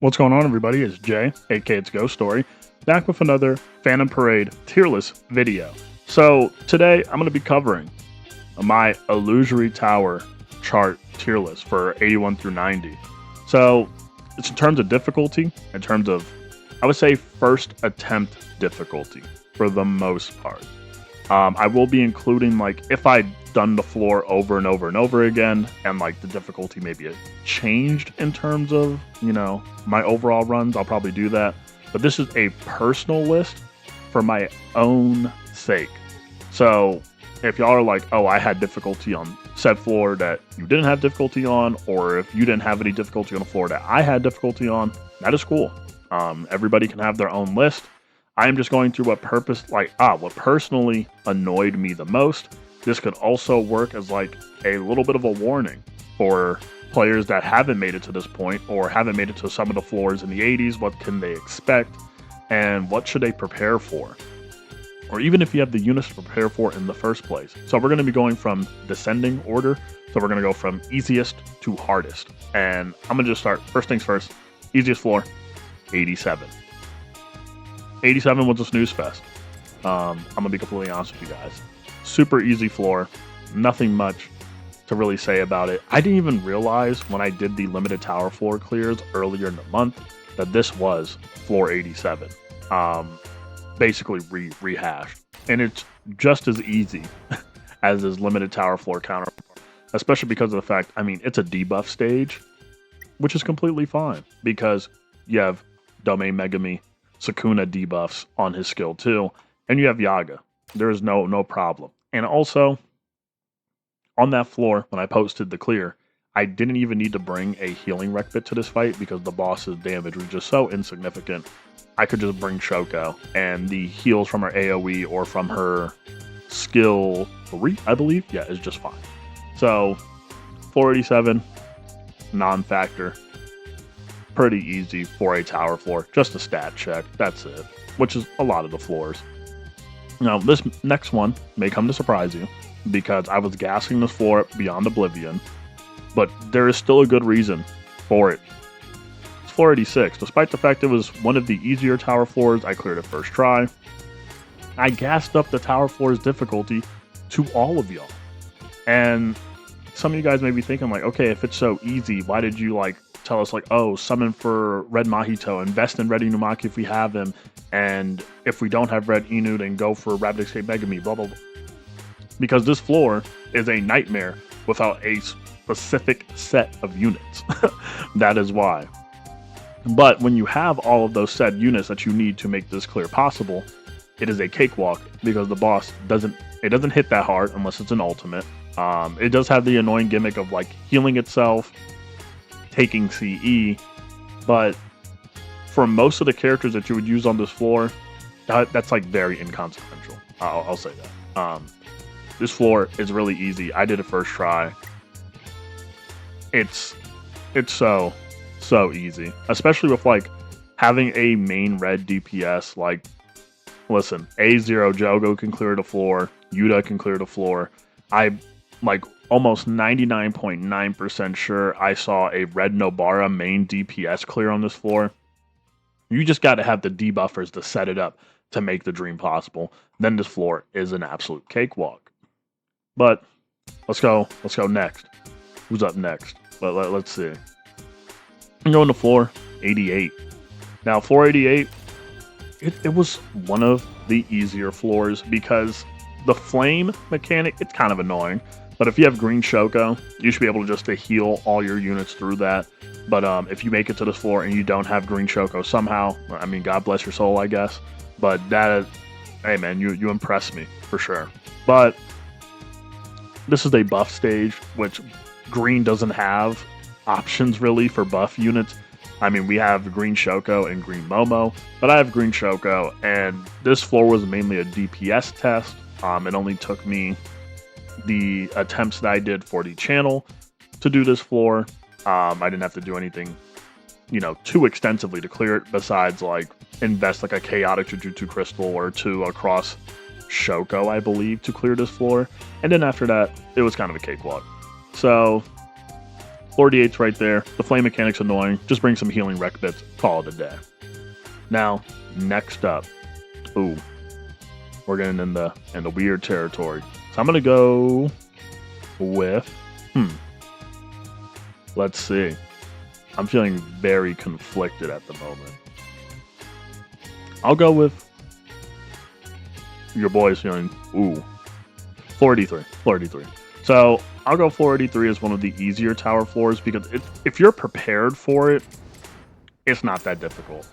What's going on, everybody? It's Jay, aka It's Ghost Story, back with another Phantom Parade tier list video. So today I'm going to be covering my Illusory Tower chart tier list for 81 through 90. So it's in terms of difficulty, in terms of, I would say, first attempt difficulty for the most part. I will be including, like, if I'd done the floor over and over and over again, and like the difficulty maybe changed in terms of, my overall runs, I'll probably do that. But this is a personal list for my own sake. So if y'all are like, oh, I had difficulty on said floor that you didn't have difficulty on, or if you didn't have any difficulty on a floor that I had difficulty on, that is cool. Everybody can have their own list. I am just going through what personally annoyed me the most. This could also work as like a little bit of a warning for players that haven't made it to this point or haven't made it to some of the floors in the 80s. What can they expect and what should they prepare for? Or even if you have the units to prepare for in the first place. So we're going to be going from descending order. So we're going to go from easiest to hardest. And I'm going to just start, first things first, easiest floor, 87. 87 was a snooze fest. I'm going to be completely honest with you guys. Super easy floor, nothing much to really say about it. I didn't even realize when I did the limited tower floor clears earlier in the month that this was floor 87. Basically rehashed. And it's just as easy as this limited tower floor counterpart, especially because of the fact, it's a debuff stage, which is completely fine because you have Domain Megami, Sukuna debuffs on his skill too, and you have Yaga. There is no problem. And also, on that floor, when I posted the clear, I didn't even need to bring a healing rec bit to this fight because the boss's damage was just so insignificant. I could just bring Shoko, and the heals from her AoE or from her skill 3, I believe, is just fine. So, 487, non-factor. Pretty easy for a tower floor. Just a stat check. That's it. Which is a lot of the floors. Now, this next one may come to surprise you because I was gassing this floor beyond oblivion, but there is still a good reason for it. It's 486. Despite the fact it was one of the easier tower floors, I cleared it first try. I gassed up the tower floor's difficulty to all of y'all. And some of you guys may be thinking like, okay, if it's so easy, why did you tell us oh, summon for Red Mahito, invest in Red Inumaki if we have him, and if we don't have Red Inu, then go for Rapid Escape Megami, blah, blah, blah. Because this floor is a nightmare without a specific set of units. That is why. But when you have all of those set units that you need to make this clear possible, it is a cakewalk because the boss doesn't hit that hard unless it's an ultimate. It does have the annoying gimmick of healing itself, taking CE, but for most of the characters that you would use on this floor, that's very inconsequential. I'll say that. This floor is really easy. I did it first try. It's so easy, especially with having a main red DPS. Listen, A0 Jogo can clear the floor, Yuta can clear the floor. I almost 99.9% sure I saw a Red Nobara main DPS clear on this floor. You just got to have the debuffers to set it up to make the dream possible. Then this floor is an absolute cakewalk. But let's go next. Who's up next? Let's see. I'm going to floor 88. Now, floor 88, it was one of the easier floors because the flame mechanic, it's kind of annoying. But if you have green Shoko, you should be able to just heal all your units through that. But if you make it to this floor and you don't have green Shoko somehow, God bless your soul, I guess. But hey man, you impress me for sure. But this is a buff stage, which green doesn't have options really for buff units. We have green Shoko and green Momo, but I have green Shoko, and this floor was mainly a DPS test. It only took me the attempts that I did for the channel to do this floor. I didn't have to do anything, too extensively to clear it besides invest a chaotic Jujutsu crystal or two across Shoko, I believe, to clear this floor. And then after that, it was kind of a cakewalk. So Floor 88's right there. The flame mechanic's annoying. Just bring some healing rec bits. Call it a day. Now, next up. Ooh. We're getting in the weird territory. So I'm gonna go with let's see. I'm feeling very conflicted at the moment. I'll go with your boy's feeling floor 83. Floor 83. So I'll go floor 83 as one of the easier tower floors because if you're prepared for it, it's not that difficult.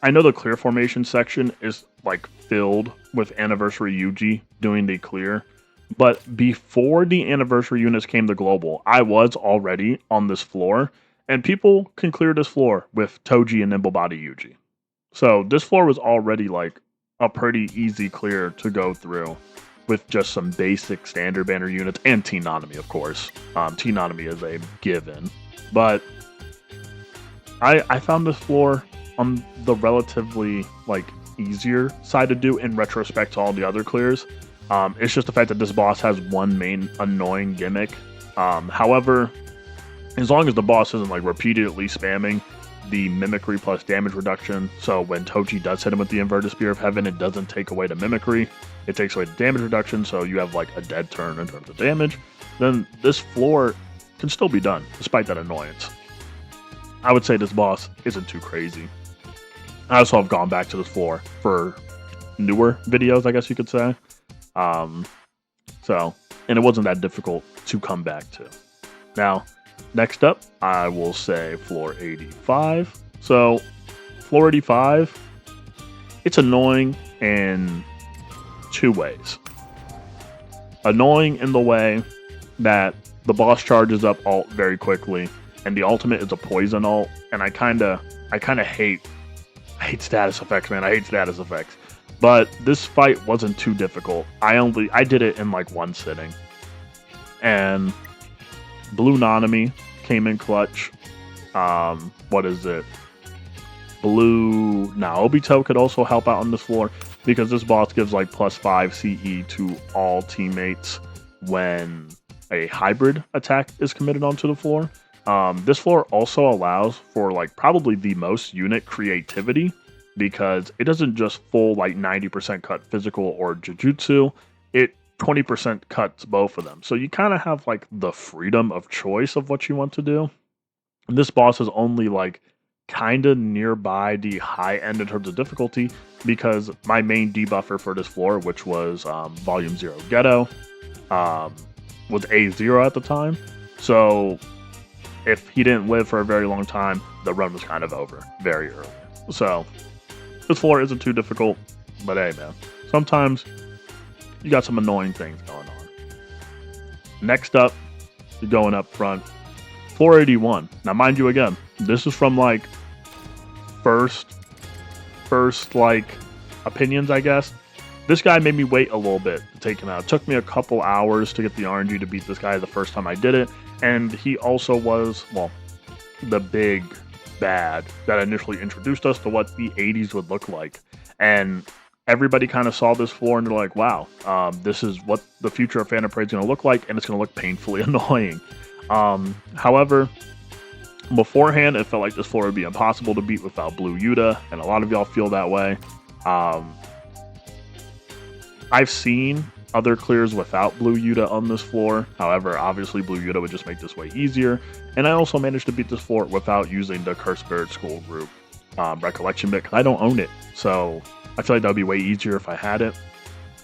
I know the clear formation section is like filled with anniversary Yuji doing the clear, but before the anniversary units came to global, I was already on this floor, and people can clear this floor with Toji and Nimble Body Yuji. So this floor was already like a pretty easy clear to go through with just some basic standard banner units and Teen Nanami, of course. Teen Nanami is a given, but I found this floor on the relatively like easier side to do in retrospect to all the other clears. It's just the fact that this boss has one main annoying gimmick. However, as long as the boss isn't like repeatedly spamming the mimicry plus damage reduction, so when Toji does hit him with the inverted spear of heaven, it doesn't take away the mimicry, it takes away the damage reduction, so you have like a dead turn in terms of damage, then this floor can still be done despite that annoyance. I would say this boss isn't too crazy. I also have gone back to this floor for newer videos, I guess you could say. And it wasn't that difficult to come back to. Now, next up, I will say floor 85. So, floor 85, it's annoying in two ways. Annoying in the way that the boss charges up ult very quickly, and the ultimate is a poison ult, and I kinda hate status effects, man. I hate status effects. But this fight wasn't too difficult. I did it in like one sitting. And Blue Nanami came in clutch. What is it? Blue Naobito could also help out on this floor because this boss gives like +5 CE to all teammates when a hybrid attack is committed onto the floor. This floor also allows for like probably the most unit creativity because it doesn't just full like 90% cut physical or jujutsu, it 20% cuts both of them. So you kind of have like the freedom of choice of what you want to do. And this boss is only like kind of nearby the high end in terms of difficulty because my main debuffer for this floor, which was Volume 0 Ghetto, was A0 at the time. So if he didn't live for a very long time, the run was kind of over very early. So this floor isn't too difficult, but hey man, sometimes you got some annoying things going on. Next up, you're going up front, floor 81. Now mind you again, this is from like first like opinions, I guess. This guy made me wait a little bit to take him out. It took me a couple hours to get the RNG to beat this guy the first time I did it. And he also was, well, the big bad that initially introduced us to what the 80s would look like. And everybody kind of saw this floor and they're like, wow, this is what the future of Phantom Parade is going to look like, and it's going to look painfully annoying. However, beforehand, it felt like this floor would be impossible to beat without Blue Yuta, and a lot of y'all feel that way. I've seen other clears without Blue Yuta on this floor. However, obviously Blue Yuta would just make this way easier. And I also managed to beat this floor without using the Cursed Spirit School group recollection bit, because I don't own it. So I feel like that would be way easier if I had it.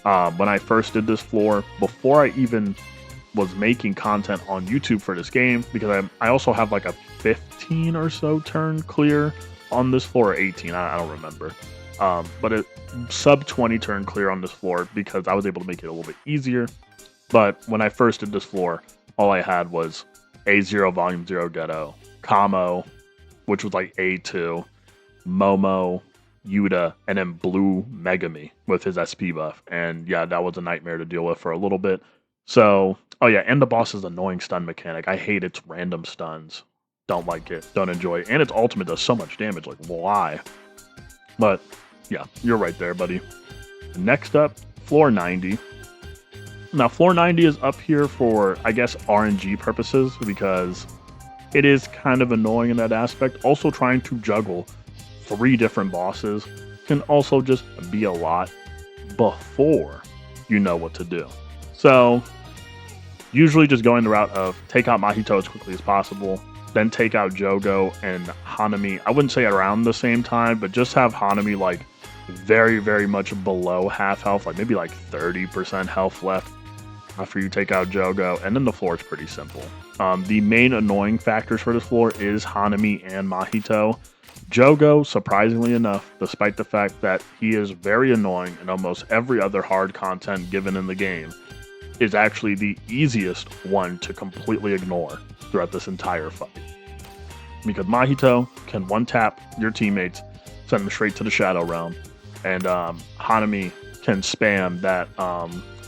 When I first did this floor, before I even was making content on YouTube for this game, because I also have like a 15 or so turn clear on this floor, or 18, I don't remember. But it sub 20 turn clear on this floor because I was able to make it a little bit easier. But when I first did this floor, all I had was A0 Volume 0 Ghetto, Kamo, which was like A2, Momo, Yuta, and then Blue Megami with his SP buff. And yeah, that was a nightmare to deal with for a little bit. So, oh yeah, and the boss's annoying stun mechanic. I hate its random stuns. Don't like it. Don't enjoy it. And its ultimate does so much damage. Like, why? But yeah, you're right there, buddy. Next up, floor 90. Now, floor 90 is up here for, I guess, RNG purposes because it is kind of annoying in that aspect. Also, trying to juggle 3 different bosses can also just be a lot before you know what to do. So, usually just going the route of take out Mahito as quickly as possible, then take out Jogo and Hanami. I wouldn't say around the same time, but just have Hanami like very, very much below half health, like maybe like 30% health left after you take out Jogo, and then the floor is pretty simple. The main annoying factors for this floor is Hanami and Mahito. Jogo, surprisingly enough, despite the fact that he is very annoying in almost every other hard content given in the game, is actually the easiest one to completely ignore throughout this entire fight. Because Mahito can one-tap your teammates, send them straight to the Shadow Realm, and Hanami can spam that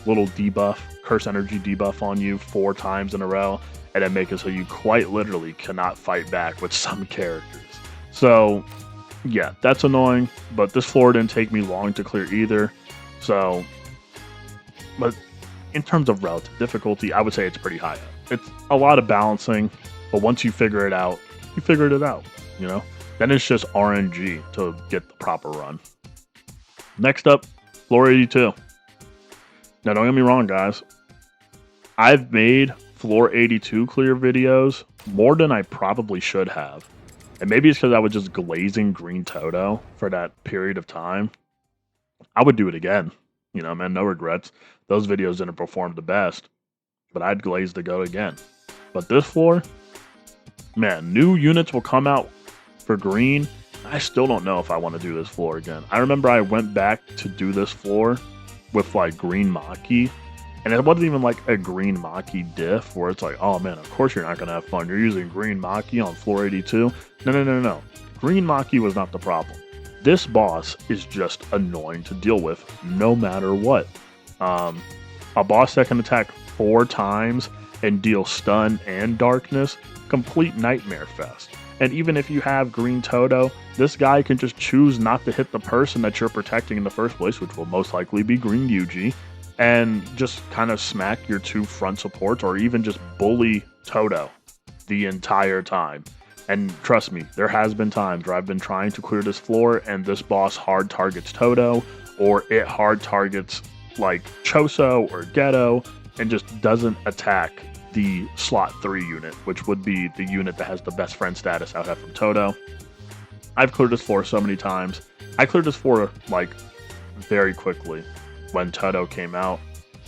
little debuff, curse energy debuff on you 4 times in a row, and then make it so you quite literally cannot fight back with some characters. So, yeah, that's annoying, but this floor didn't take me long to clear either. So, but in terms of relative difficulty, I would say it's pretty high up. It's a lot of balancing, but once you figure it out, you figured it out, you know? Then it's just RNG to get the proper run. Next up, floor 82. Now, don't get me wrong, guys. I've made floor 82 clear videos more than I probably should have. And maybe it's because I was just glazing green Toto for that period of time. I would do it again. You know, man, no regrets. Those videos didn't perform the best, but I'd glaze to go again. But this floor, man, new units will come out for green. I still don't know if I want to do this floor again. I remember I went back to do this floor with like green Maki, and it wasn't even like a green Maki diff where it's like, oh man, of course you're not going to have fun. You're using green Maki on floor 82. No. Green Maki was not the problem. This boss is just annoying to deal with no matter what. A boss that can attack 4 times and deal stun and darkness, complete nightmare fest. And even if you have green Toto, this guy can just choose not to hit the person that you're protecting in the first place, which will most likely be green Yuji, and just kind of smack your 2 front supports or even just bully Toto the entire time. And trust me, there has been times where I've been trying to clear this floor and this boss hard targets Toto, or it hard targets like Choso or Geto and just doesn't attack the slot 3 unit, which would be the unit that has the best friend status out have from Toto. I've cleared this floor so many times. I cleared this floor like very quickly when Toto came out.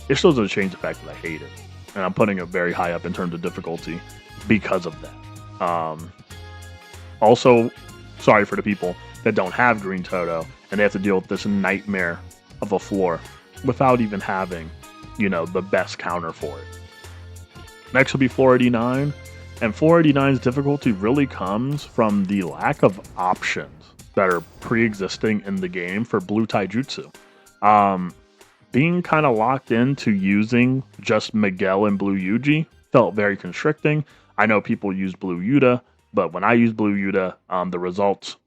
It still doesn't change the fact that I hate it, and I'm putting it very high up in terms of difficulty because of that. Also, sorry for the people that don't have green Toto and they have to deal with this nightmare of a floor without even having, you know, the best counter for it. Next will be floor 89, and floor 89's difficulty really comes from the lack of options that are pre-existing in the game for blue taijutsu. Being kind of locked into using just Miguel and blue Yuji felt very constricting. I know people use blue Yuta, but when I used blue Yuta, the results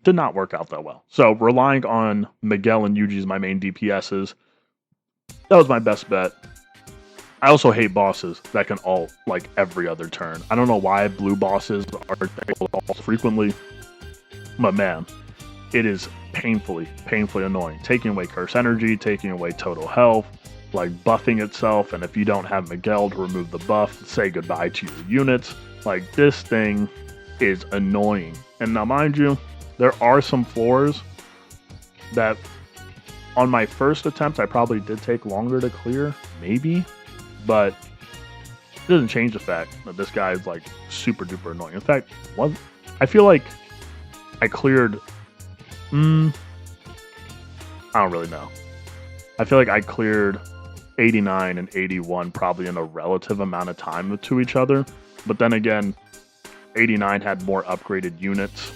did not work out that well. So relying on Miguel and Yuji as my main DPSs, that was my best bet. I also hate bosses that can ult like every other turn. I don't know why blue bosses are able to ult frequently, but man, it is painfully annoying. Taking away curse energy, taking away total health, like buffing itself, and if you don't have Miguel to remove the buff, say goodbye to your units. Like, this thing is annoying. And now, mind you, there are some floors that on my first attempt I probably did take longer to clear, maybe, but it doesn't change the fact that this guy is like super duper annoying. In fact, I feel like I cleared I don't really know. I feel like I cleared 89 and 81 probably in a relative amount of time to each other. But then again, 89 had more upgraded units,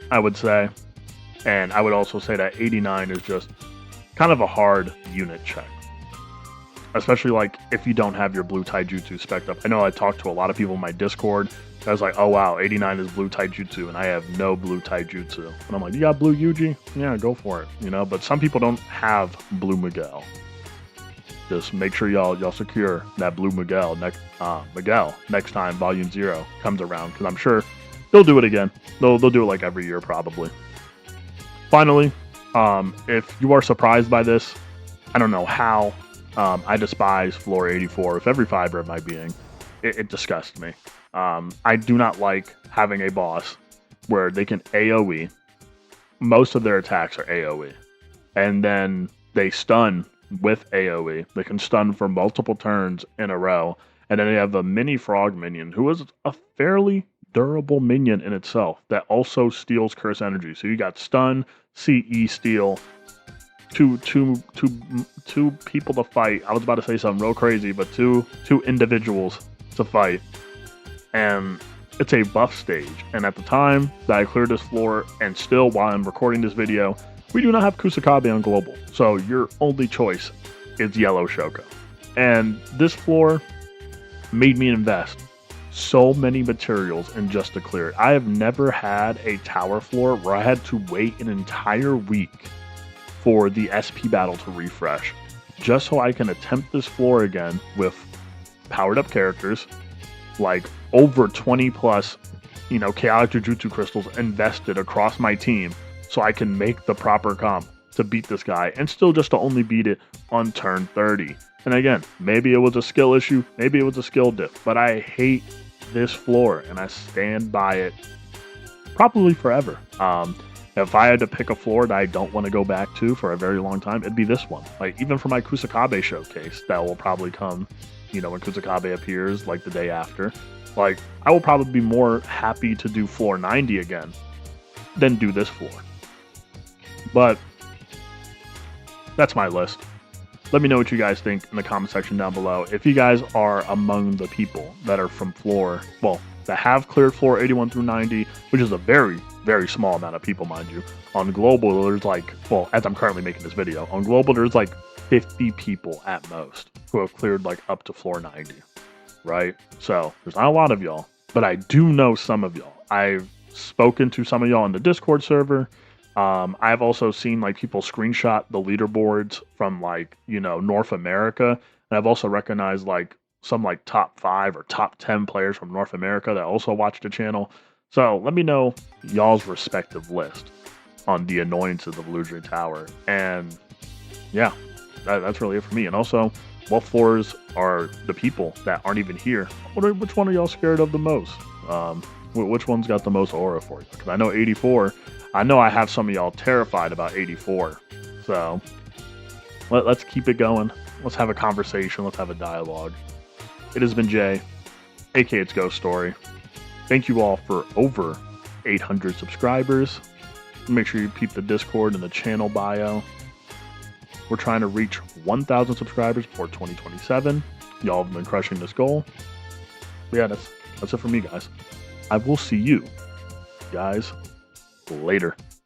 I would say. And I would also say that 89 is just kind of a hard unit check. Especially like if you don't have your blue taijutsu spec'd up. I know I talked to a lot of people in my Discord. I was like, oh wow, 89 is blue taijutsu, and I have no blue taijutsu. And I'm like, you got blue Yuji? Yeah, go for it. You know, but some people don't have blue Miguel. Just make sure y'all secure that blue Miguel next time Volume 0 comes around, because I'm sure they'll do it again. They'll do it like every year probably. Finally, if you are surprised by this, I don't know how. I despise Floor 84 with every fiber of my being. It disgusts me. I do not like having a boss where they can AoE. Most of their attacks are AoE. And then they stun with AoE. They can stun for multiple turns in a row. And then they have a mini frog minion who is a fairly durable minion in itself that also steals curse energy. So you got stun, CE steal, two people to fight. I was about to say something real crazy, but two individuals to fight. And it's a buff stage. And at the time that I cleared this floor, and still while I'm recording this video, we do not have Kusakabe on global. So your only choice is Yellow Shoko. And this floor made me invest so many materials in just to clear it. I have never had a tower floor where I had to wait an entire week for the SP battle to refresh, just so I can attempt this floor again with powered up characters, like over 20 plus, chaotic Jujutsu crystals invested across my team, so I can make the proper comp to beat this guy, and still just to only beat it on turn 30. And again, maybe it was a skill issue, maybe it was a skill dip, but I hate this floor and I stand by it probably forever. If I had to pick a floor that I don't want to go back to for a very long time, it'd be this one. Like, even for my Kusakabe showcase that will probably come, when Kusakabe appears, like the day after, like, I will probably be more happy to do floor 90 again than do this floor. But that's my list. Let me know what you guys think in the comment section down below. If you guys are among the people that are from that have cleared floor 81 through 90, which is a very, very small amount of people, mind you. On global, there's as I'm currently making this video, on global, there's 50 people at most who have cleared up to floor 90, right? So there's not a lot of y'all, but I do know some of y'all. I've spoken to some of y'all on the Discord server. I've also seen people screenshot the leaderboards from North America, and I've also recognized some top 5 or top 10 players from North America that also watch the channel. So let me know y'all's respective list on the annoyances of Illusory Tower. And yeah, that's really it for me. And also, what floors are the people that aren't even here? Which one are y'all scared of the most? Which one's got the most aura for you? Because I know 84. I know I have some of y'all terrified about 84. So let's keep it going. Let's have a conversation. Let's have a dialogue. It has been Jay, aka It's Ghost Story. Thank you all for over 800 subscribers. Make sure you peep the Discord and the channel bio. We're trying to reach 1,000 subscribers before 2027. Y'all have been crushing this goal. But yeah, that's it for me, guys. I will see you guys later.